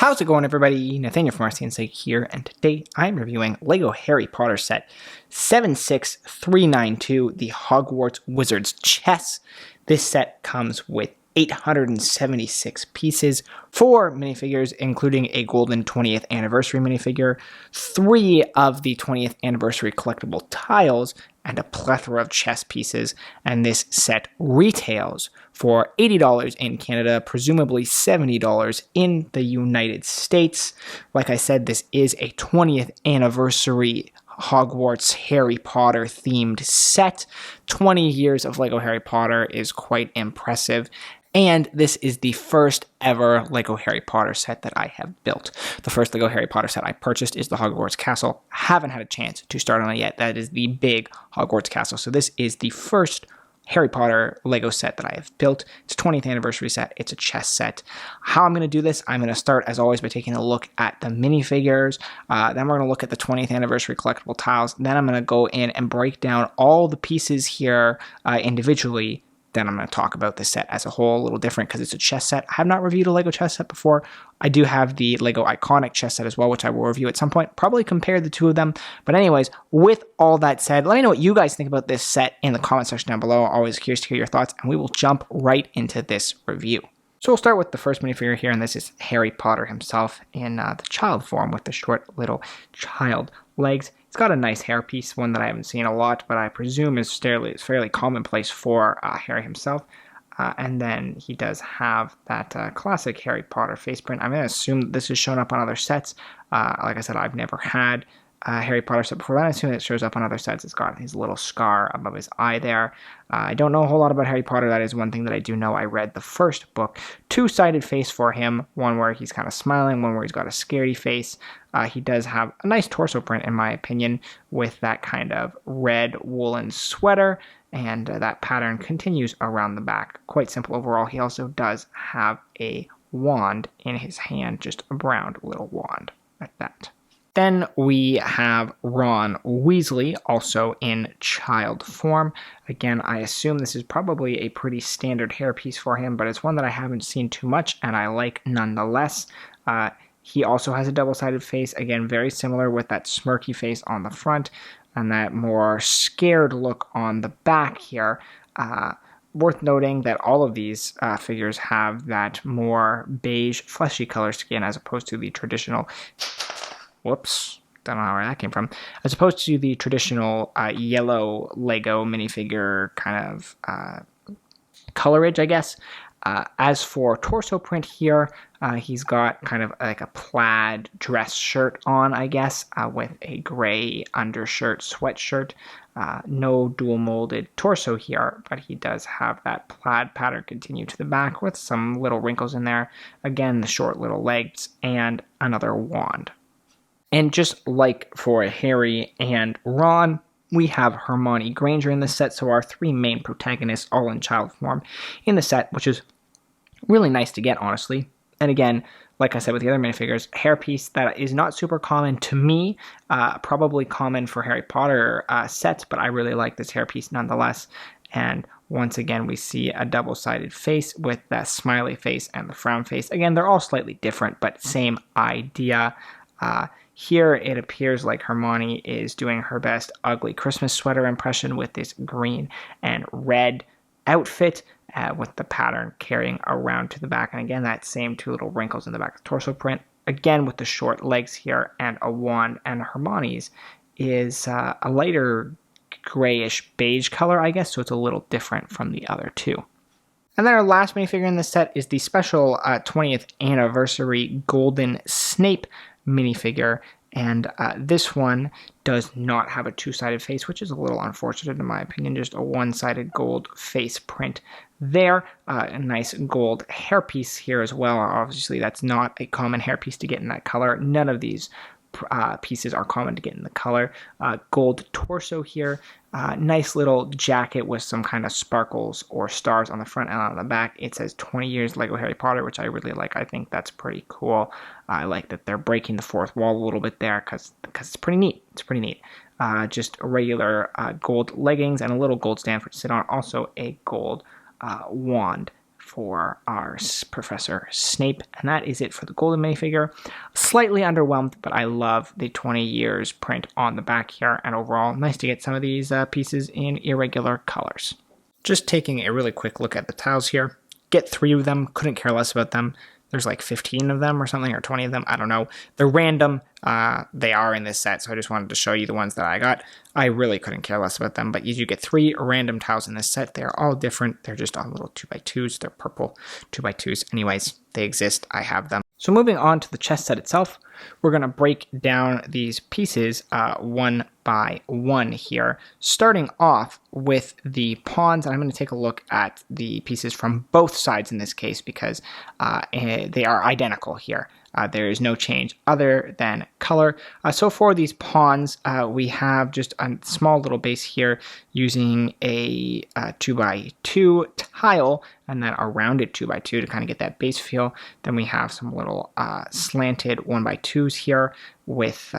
How's it going, everybody? Nathaniel from RCInsight here, and today I'm reviewing LEGO Harry Potter set 76392, the Hogwarts Wizard's Chess. This set comes with 876 pieces, 4 minifigures, including a golden 20th anniversary minifigure, 3 of the 20th anniversary collectible tiles, and a plethora of chess pieces. And this set retails for $80 in Canada, presumably $70 in the United States. Like I said, this is a 20th anniversary Hogwarts Harry Potter themed set. 20 years of LEGO Harry Potter is quite impressive. And this is the first ever LEGO Harry Potter set that I have built. The first LEGO Harry Potter set I purchased is the Hogwarts Castle. Haven't had a chance to start on it yet. That is the big Hogwarts Castle. So this is the first Harry Potter LEGO set that I have built. It's a 20th anniversary set. It's a chess set. How I'm going to do this, I'm going to start, as always, by taking a look at the minifigures. Then we're going to look at the 20th anniversary collectible tiles. Then I'm going to go in and break down all the pieces here individually. Then I'm going to talk about the set as a whole, a little different because it's a chess set. I have not reviewed a LEGO chess set before. I do have the LEGO Iconic chess set as well, which I will review at some point. Probably compare the two of them. But anyways, with all that said, let me know what you guys think about this set in the comment section down below. Always curious to hear your thoughts, and we will jump right into this review. So we'll start with the first minifigure here, and this is Harry Potter himself in the child form with the short little child legs. It's got a nice hairpiece, one that I haven't seen a lot, but I presume is fairly commonplace for Harry himself. And then he does have that classic Harry Potter face print. I'm going to assume that this has shown up on other sets. Like I said, I've never had a Harry Potter set before, but I assume it shows up on other sets. It's got his little scar above his eye there. I don't know a whole lot about Harry Potter. That is one thing that I do know. I read the first book. Two-sided face for him. One where he's kind of smiling, one where he's got a scaredy face. He does have a nice torso print, in my opinion, with that kind of red woolen sweater, and that pattern continues around the back. Quite simple overall. He also does have a wand in his hand, just a brown little wand at that. Then we have Ron Weasley, also in child form. Again, I assume this is probably a pretty standard hairpiece for him, but it's one that I haven't seen too much, and I like nonetheless. He also has a double-sided face, again, very similar with that smirky face on the front and that more scared look on the back here. Worth noting that all of these figures have that more beige, fleshy color skin as opposed to the traditional... Whoops, don't know where that came from. As opposed to the traditional yellow LEGO minifigure kind of colorage, I guess. As for torso print here, he's got kind of like a plaid dress shirt on, I guess, with a gray undershirt, sweatshirt. No dual molded torso here, but he does have that plaid pattern continue to the back with some little wrinkles in there. Again, the short little legs and another wand. And just like for Harry and Ron, we have Hermione Granger in this set, so our 3 main protagonists all in child form in the set, which is really nice to get, honestly. And again, like I said with the other minifigures, hairpiece that is not super common to me, probably common for Harry Potter sets, but I really like this hairpiece nonetheless. And once again, we see a double-sided face with that smiley face and the frown face. Again, they're all slightly different, but same idea. Here, it appears like Hermione is doing her best ugly Christmas sweater impression with this green and red outfit with the pattern carrying around to the back. And again, that same 2 little wrinkles in the back of the torso print. Again, with the short legs here and a wand. And Hermione's is a lighter grayish beige color, I guess, so it's a little different from the other 2. And then our last minifigure in this set is the special 20th anniversary Golden Snape minifigure, and this one does not have a 2-sided face, which is a little unfortunate in my opinion, just a 1-sided gold face print there. A nice gold hairpiece here as well. Obviously, that's not a common hairpiece to get in that color. None of these pieces are common to get in the color. Gold torso here. Nice little jacket with some kind of sparkles or stars on the front and on the back. It says 20 years LEGO Harry Potter, which I really like. I think that's pretty cool. I like that they're breaking the fourth wall a little bit there because it's pretty neat. It's pretty neat. Just regular gold leggings and a little gold stand for to sit on. Also a gold wand for our Professor Snape. And that is it for the golden minifigure. Slightly underwhelmed, but I love the 20 years print on the back here. And overall, nice to get some of these pieces in irregular colors. Just taking a really quick look at the tiles here. Get 3 of them, couldn't care less about them. There's like 15 of them or something, or 20 of them, I don't know. They're random, they are in this set, so I just wanted to show you the ones that I got. I really couldn't care less about them, but you do get 3 random tiles in this set. They're all different, they're just all little 2x2s, they're purple 2x2s. Anyways, they exist, I have them. So moving on to the chess set itself, we're going to break down these pieces one by one here, starting off with the pawns. And I'm going to take a look at the pieces from both sides in this case because they are identical here. There is no change other than color. So for these pawns, we have just a small little base here using a 2x2 tile and then a rounded 2x2 to kind of get that base feel. Then we have some little slanted 1x2s here with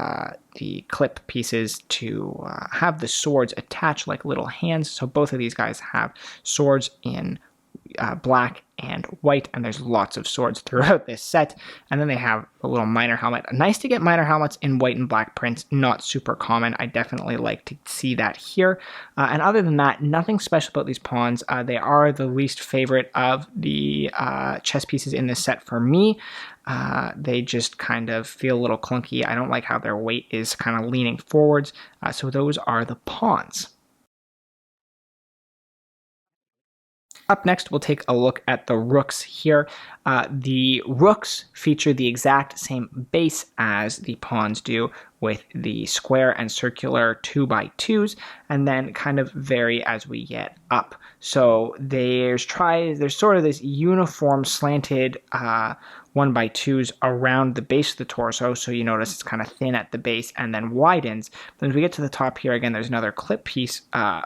the clip pieces to have the swords attached like little hands. So both of these guys have swords in black and white, and there's lots of swords throughout this set. And then they have a little miner helmet. Nice to get miner helmets in white and black prints, not super common. I definitely like to see that here. And other than that, nothing special about these pawns. They are the least favorite of the chess pieces in this set for me. They just kind of feel a little clunky. I don't like how their weight is kind of leaning forwards. So those are the pawns. Up next, we'll take a look at the rooks here. The rooks feature the exact same base as the pawns do, with the square and circular 2x2s, and then kind of vary as we get up. So there's sort of this uniform slanted 1x2s around the base of the torso, so you notice it's kind of thin at the base and then widens. But as we get to the top here, again, there's another clip piece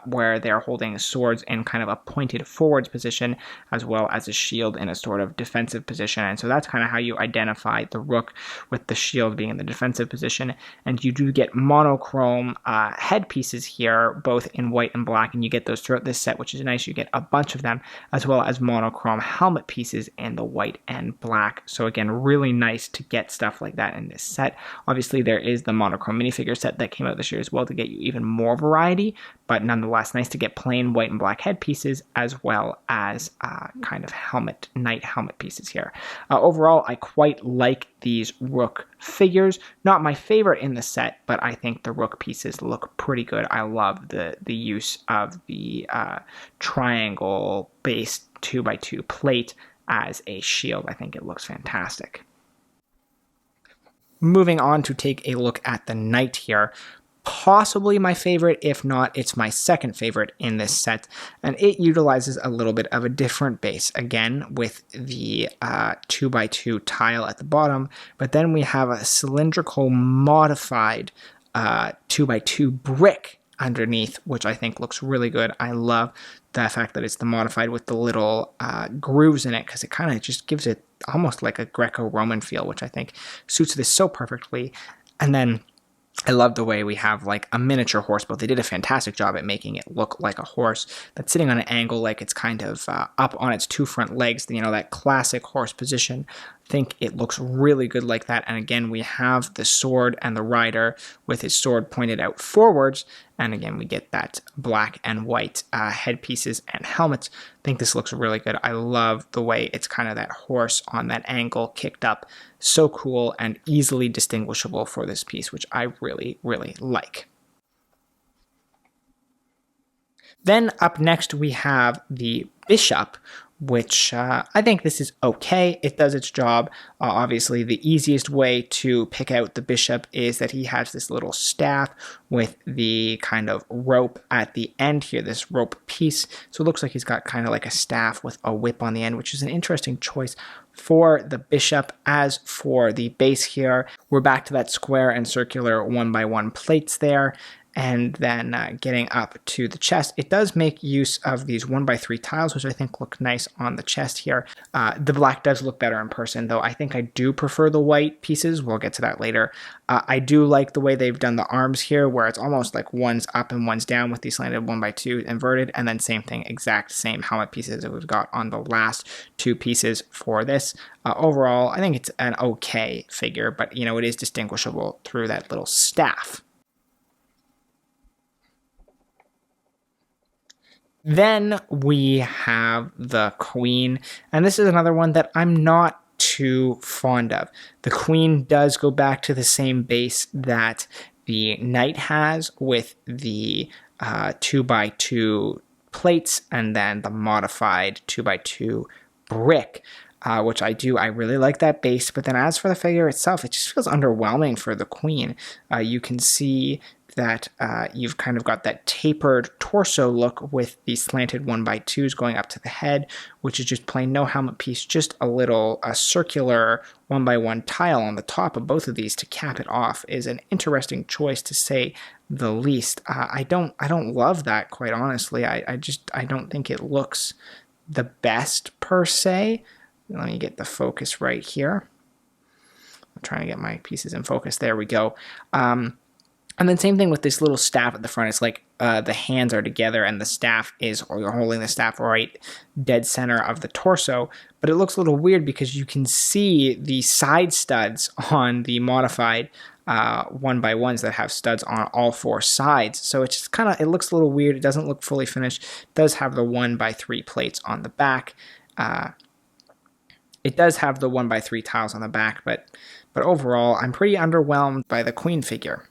where they're holding swords in kind of a pointed forwards position, as well as a shield in a sort of defensive position. And so that's kind of how you identify the rook, with the shield being in the defensive position. And you do get monochrome head pieces here, both in white and black, and you get those throughout this set, which is nice. You get a bunch of them, as well as monochrome helmet pieces in the white and black. So again, really nice to get stuff like that in this set. Obviously, there is the monochrome minifigure set that came out this year as well to get you even more variety, but nonetheless, nice to get plain white and black head pieces, as well as kind of knight helmet pieces here. Overall, I quite like these rook figures. Not my favorite in the set, but I think the rook pieces look pretty good. I love the use of the triangle-based 2x2 plate as a shield. I think it looks fantastic. Moving on to take a look at the knight here. Possibly my favorite, if not, it's my second favorite in this set, and it utilizes a little bit of a different base, again with the 2x2 tile at the bottom, but then we have a cylindrical modified 2x2 brick underneath, which I think looks really good. I love the fact that it's the modified with the little grooves in it, because it kind of just gives it almost like a Greco-Roman feel, which I think suits this so perfectly. And then I love the way we have like a miniature horse, but they did a fantastic job at making it look like a horse that's sitting on an angle, like it's kind of up on its 2 front legs, you know, that classic horse position. I think it looks really good like that. And again, we have the sword and the rider with his sword pointed out forwards. And again, we get that black and white headpieces and helmets. I think this looks really good. I love the way it's kind of that horse on that angle kicked up. So cool and easily distinguishable for this piece, which I really, really like. Then up next, we have the bishop, which I think this is okay. It does its job. Obviously, the easiest way to pick out the bishop is that he has this little staff with the kind of rope at the end here, this rope piece. So it looks like he's got kind of like a staff with a whip on the end, which is an interesting choice for the bishop. As for the base here, we're back to that square and circular 1x1 plates there. and then getting up to the chest. It does make use of these 1x3 tiles, which I think look nice on the chest here. The black does look better in person, though I think I do prefer the white pieces. We'll get to that later. I do like the way they've done the arms here, where it's almost like one's up and one's down with these slanted 1x2 inverted, and then same thing, exact same helmet pieces that we've got on the last two pieces for this. Overall, I think it's an okay figure, but you know, it is distinguishable through that little staff. Then we have the Queen, and this is another one that I'm not too fond of. The Queen does go back to the same base that the Knight has, with the 2x2 plates and then the modified 2x2 brick. Which I really like that base, but then as for the figure itself, it just feels underwhelming for the Queen. You can see that you've kind of got that tapered torso look with the slanted 1x2s going up to the head, which is just plain no helmet piece, just a circular 1x1 tile on the top of both of these to cap it off is an interesting choice, to say the least. I don't love that, quite honestly. I don't think it looks the best per se. Let me get the focus right here. I'm trying to get my pieces in focus. There we go. And then same thing with this little staff at the front. It's like the hands are together and the staff is, or you're holding the staff right dead center of the torso. But it looks a little weird because you can see the side studs on the modified 1x1s that have studs on all four sides. So it's just it looks a little weird. It doesn't look fully finished. It does have the 1x3 plates on the back. It does have the 1x3 tiles on the back, but overall, I'm pretty underwhelmed by the Queen figure.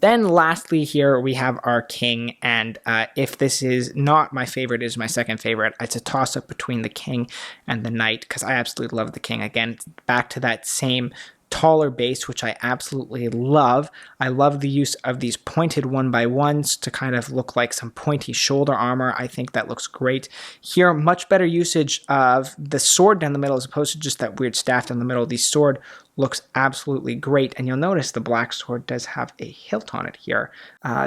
Then lastly here we have our King, and if this is not my favorite, it is my second favorite. It's a toss-up between the King and the Knight, because I absolutely love the King. Again, it's back to that same taller base, which I absolutely love. I love the use of these pointed 1x1s to kind of look like some pointy shoulder armor. I think that looks great. Here, much better usage of the sword down the middle as opposed to just that weird staff down the middle. The sword looks absolutely great, and you'll notice the black sword does have a hilt on it here.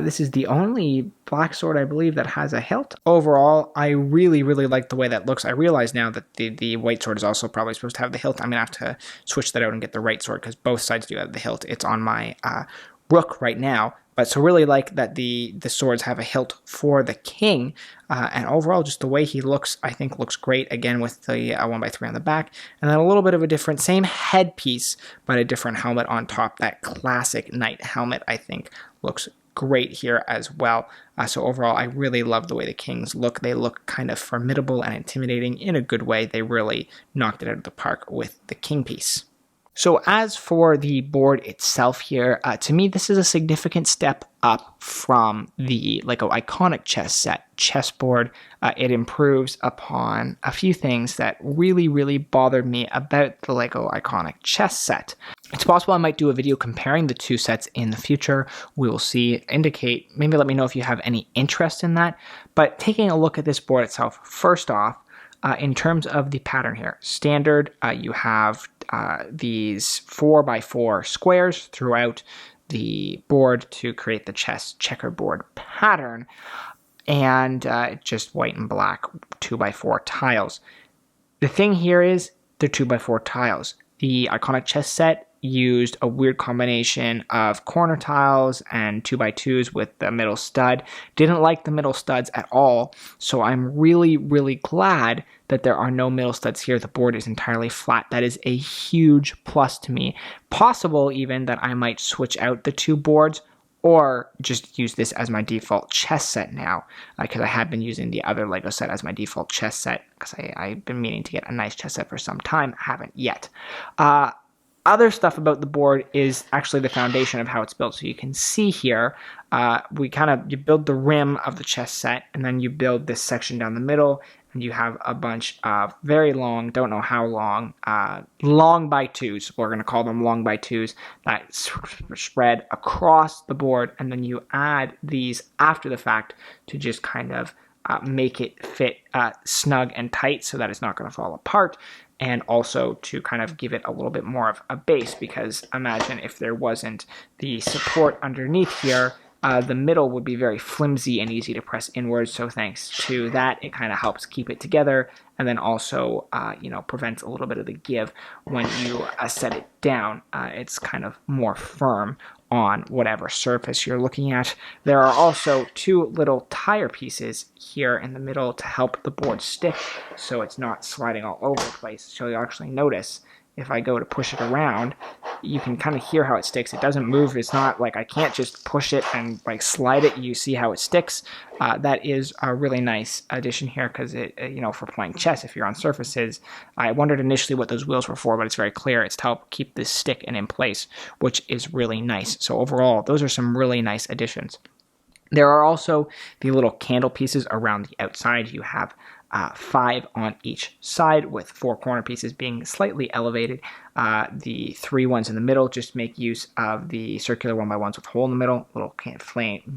This is the only black sword, I believe, that has a hilt. Overall, I really like the way that looks. I realize now that the white sword is also probably supposed to have the hilt. I'm gonna have to switch that out and get the right sword, because both sides do have the hilt. It's on my Rook right now. But so really like that the swords have a hilt for the King, and overall just the way he looks, I think looks great, again with the 1x3 on the back, and then a little bit of a different, same headpiece, but a different helmet on top. That classic Knight helmet, I think, looks great here as well. So overall, I really love the way the Kings look. They look kind of formidable and intimidating in a good way. They really knocked it out of the park with the King piece. So as for the board itself here, to me this is a significant step up from the LEGO Iconic chess set, Chessboard. It improves upon a few things that really bothered me about the LEGO Iconic chess set. It's possible I might do a video comparing the two sets in the future. We will see. Maybe let me know if you have any interest in that. But taking a look at this board itself, first off, in terms of the pattern here, standard, you have these 4x4 squares throughout the board to create the chess checkerboard pattern, and just white and black 2x4 tiles. The thing here is they're 2x4 tiles. The Iconic chess set used a weird combination of corner tiles and 2x2s with the middle stud. Didn't like the middle studs at all, so I'm really glad that there are no middle studs here. The board is entirely flat. That is a huge plus to me. Possible even that I might switch out the two boards or just use this as my default chess set now, because I have been using the other LEGO set as my default chess set, because I've been meaning to get a nice chess set for some time. Haven't yet. Other stuff about the board is actually the foundation of how it's built. So you can see here, you build the rim of the chess set, and then you build this section down the middle, and you have a bunch of very long, don't know how long, long by twos. We're going to call them long by twos that spread across the board, and then you add these after the fact to just kind of make it fit snug and tight so that it's not going to fall apart. and also to kind of give it a little bit more of a base, because imagine if there wasn't the support underneath here, the middle would be very flimsy and easy to press inwards. So thanks to that, it kind of helps keep it together, and then also, prevents a little bit of the give when you set it down. It's kind of more firm on whatever surface you're looking at. There are also two little tire pieces here in the middle to help the board stick, so it's not sliding all over the place. So you'll actually notice if I go to push it around, you can kind of hear how it sticks. It doesn't move. It's not like I can't just push it and like slide it. You see how it sticks. That is a really nice addition here, because it, for playing chess, if you're on surfaces, I wondered initially what those wheels were for, but it's very clear. It's to help keep this stick and in place, which is really nice. So overall, those are some really nice additions. There are also the little candle pieces around the outside. You have 5 on each side, with 4 corner pieces being slightly elevated. The 3 ones in the middle just make use of the circular 1x1s with a hole in the middle, little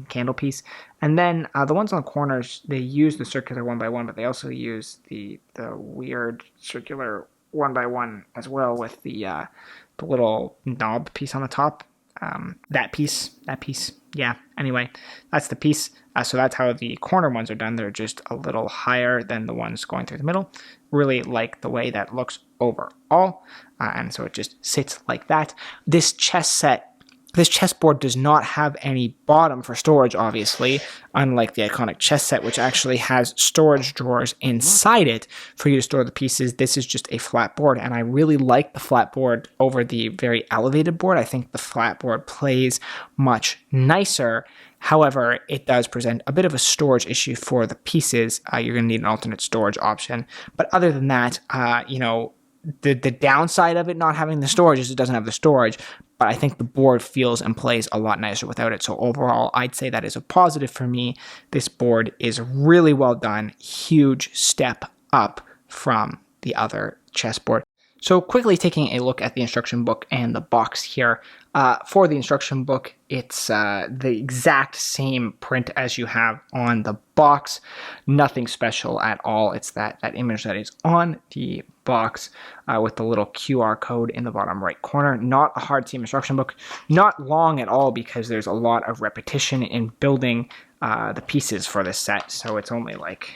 candle piece. And then the ones on the corners, they use the circular 1x1, but they also use the weird circular 1x1 as well, with the little knob piece on the top. That piece, yeah, anyway, that's the piece. So that's how the corner ones are done. They're just a little higher than the ones going through the middle. Really like the way that looks overall, and so it just sits like that. This chessboard does not have any bottom for storage, obviously, unlike the iconic chess set, which actually has storage drawers inside it for you to store the pieces. This is just a flat board, and I really like the flat board over the very elevated board. I think the flat board plays much nicer. However, it does present a bit of a storage issue for the pieces. You're going to need an alternate storage option. But other than that, the downside of it not having the storage is it doesn't have the storage. But I think the board feels and plays a lot nicer without it. So overall, I'd say that is a positive for me. This board is really well done. Huge step up from the other chessboard. So quickly taking a look at the instruction book and the box here. For the instruction book, it's the exact same print as you have on the box. Nothing special at all. It's that image that is on the box with the little QR code in the bottom right corner. Not a hard seam instruction book. Not long at all, because there's a lot of repetition in building the pieces for this set. So it's only like,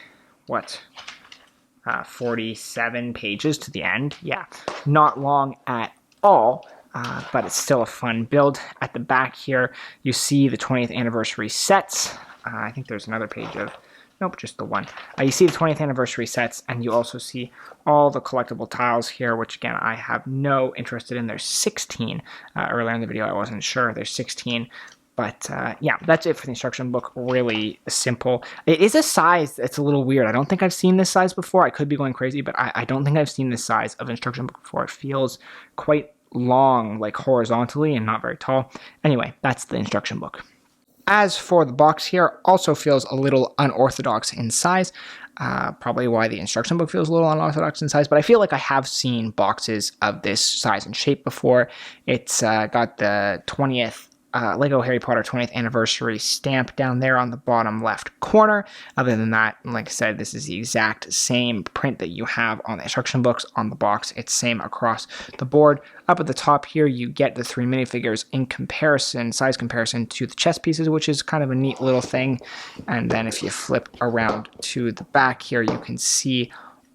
47 pages to the end. Yeah, not long at all, but it's still a fun build. At the back here, you see the 20th anniversary sets. I think there's another page of, nope, just the one. You see the 20th anniversary sets, and you also see all the collectible tiles here, which again, I have no interest in. There's 16. Earlier in the video, I wasn't sure. There's 16. But yeah, that's it for the instruction book. Really simple. It is a size that's a little weird. I don't think I've seen this size before. I could be going crazy, but I don't think I've seen this size of instruction book before. It feels quite long, like horizontally, and not very tall. Anyway, that's the instruction book. As for the box here, also feels a little unorthodox in size. Probably why the instruction book feels a little unorthodox in size, but I feel like I have seen boxes of this size and shape before. It's got the 20th Lego Harry Potter 20th anniversary stamp down there on the bottom left corner. Other than that, like I said, this is the exact same print that you have on the instruction books on the box. It's same across the board. Up at the top here, you get the 3 minifigures in comparison, size comparison to the chess pieces, which is kind of a neat little thing. And then if you flip around to the back here, you can see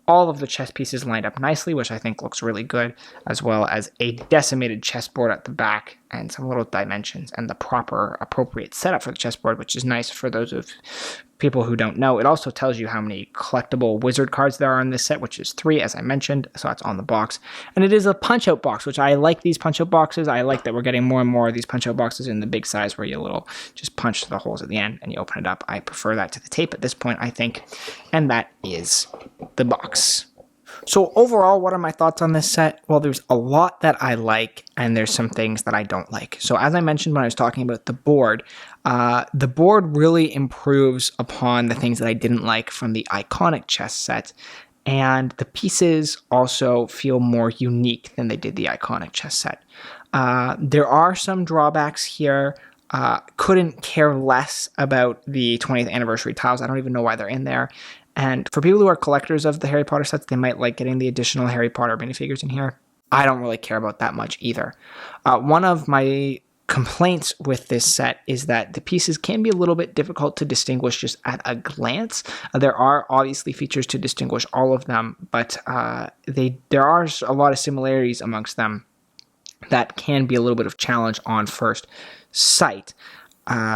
all of the chess pieces lined up nicely, which I think looks really good, as well as a decimated chessboard at the back and some little dimensions and the proper appropriate setup for the chessboard, which is nice for those of people who don't know. It also tells you how many collectible wizard cards there are in this set, which is 3, as I mentioned, so that's on the box. And it is a punch-out box, which I like these punch-out boxes. I like that we're getting more and more of these punch-out boxes in the big size where you just punch the holes at the end and you open it up. I prefer that to the tape at this point, I think. And that is the box. So overall, what are my thoughts on this set? Well, there's a lot that I like, and there's some things that I don't like. So as I mentioned when I was talking about the board really improves upon the things that I didn't like from the iconic chess set, and the pieces also feel more unique than they did the iconic chess set. There are some drawbacks here. Couldn't care less about the 20th anniversary tiles. I don't even know why they're in there. And for people who are collectors of the Harry Potter sets, they might like getting the additional Harry Potter minifigures in here. I don't really care about that much either. One of my complaints with this set is that the pieces can be a little bit difficult to distinguish just at a glance. There are obviously features to distinguish all of them, but there are a lot of similarities amongst them that can be a little bit of challenge on first sight.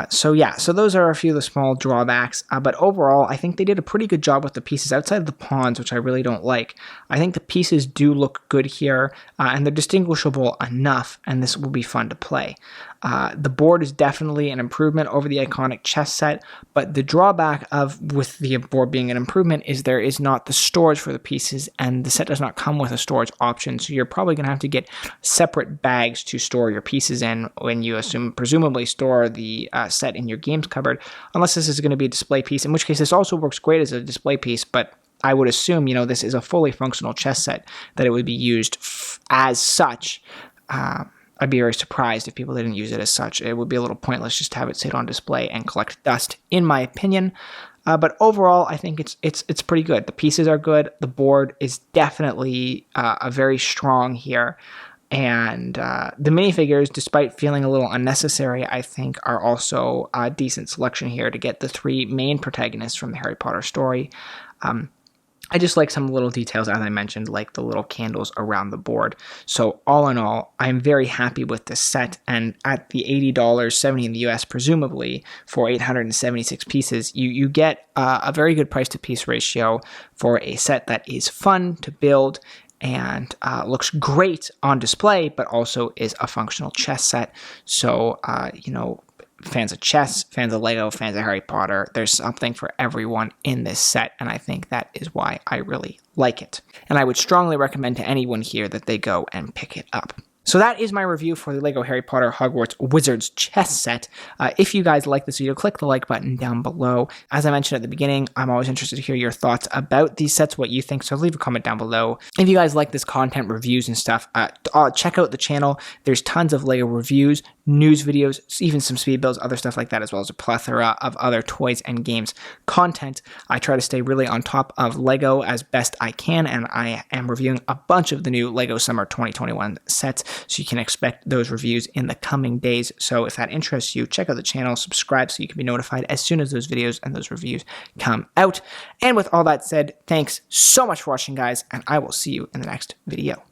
So those are a few of the small drawbacks, but overall, I think they did a pretty good job with the pieces outside of the pawns, which I really don't like. I think the pieces do look good here, and they're distinguishable enough, and this will be fun to play. The board is definitely an improvement over the iconic chess set, but the drawback with the board being an improvement is there is not the storage for the pieces, and the set does not come with a storage option, so you're probably going to have to get separate bags to store your pieces in when you presumably store the set in your games cupboard, unless this is going to be a display piece, in which case this also works great as a display piece, but I would assume, this is a fully functional chess set, that it would be used as such. I'd be very surprised if people didn't use it as such. It would be a little pointless just to have it sit on display and collect dust, in my opinion. But overall, I think it's pretty good. The pieces are good. The board is definitely a very strong here. And the minifigures, despite feeling a little unnecessary, I think are also a decent selection here to get the three main protagonists from the Harry Potter story. I just like some little details, as I mentioned, like the little candles around the board. So all in all, I'm very happy with this set, and at the $80, $70 in the US, presumably, for 876 pieces, you get a very good price-to-piece ratio for a set that is fun to build and looks great on display, but also is a functional chess set. So, fans of chess, fans of Lego, fans of Harry Potter, there's something for everyone in this set, and I think that is why I really like it. And I would strongly recommend to anyone here that they go and pick it up. So that is my review for the LEGO Harry Potter Hogwarts Wizards chess set. If you guys like this video, click the like button down below. As I mentioned at the beginning, I'm always interested to hear your thoughts about these sets, what you think, so leave a comment down below. If you guys like this content, reviews and stuff, check out the channel. There's tons of LEGO reviews, news videos, even some speed builds, other stuff like that, as well as a plethora of other toys and games content. I try to stay really on top of LEGO as best I can, and I am reviewing a bunch of the new LEGO Summer 2021 sets, so you can expect those reviews in the coming days. So if that interests you, check out the channel, subscribe so you can be notified as soon as those videos and those reviews come out. And with all that said, thanks so much for watching, guys, and I will see you in the next video.